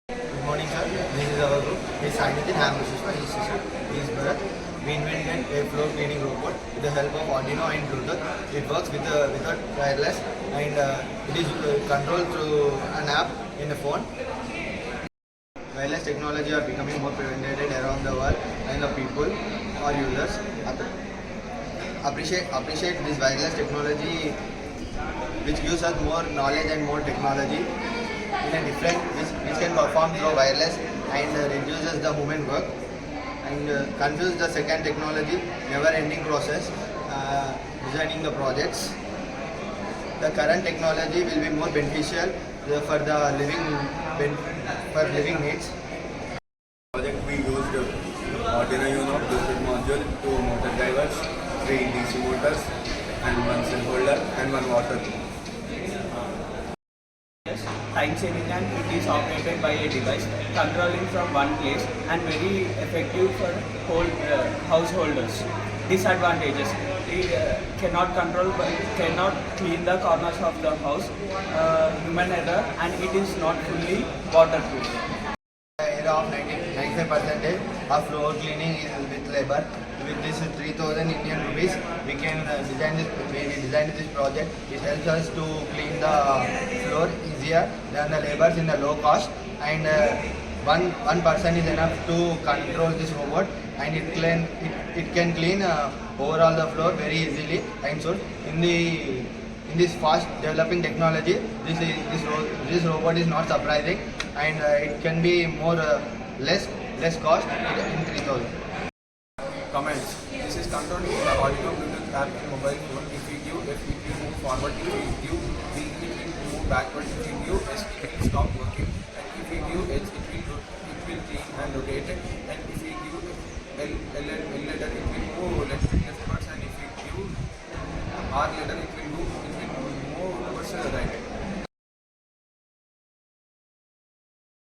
Good morning, sir. This is our group. He is Sainidin, I am Vishishwa, he is Shishir, he is Bharat. We invented a floor cleaning robot with the help of Arduino and Bluetooth. It works without wireless and it is controlled through an app in the phone. Wireless technology are becoming more penetrated around the world and the people or users appreciate this wireless technology which gives us more knowledge and more technology in a different which can perform through wireless and reduces the human work and confuse the second technology never ending process designing the projects. The current technology will be more beneficial for the living needs. Project we used Arduino Uno Bluetooth module, 2 motor drivers, 3 DC motors and 1 cell holder and 1 water. Time saving, and it is operated by a device controlling from one place and very effective for householders. Disadvantages: it cannot control, cannot clean the corners of the house, human error, and it is not fully waterproof. Era of 95% of floor cleaning is with labor. With this 3,000 Indian rupees, we can design this project. It helps us to clean the floor easier than the labors in the low cost. And one person is enough to control this robot, and it can clean overall the floor very easily. And so in this fast developing technology, this robot is not surprising, and it can be more less cost in 3,000. Comments. This is controlled with the Arduino Bluetooth app in mobile phone. If we give F, it will move forward. If we give B, it will move backward. If we give S, it will stop working. And if we give H, it will clean and rotate. And if we give L letter, it will move leftwards. And if we give R letter, it will move towards the right.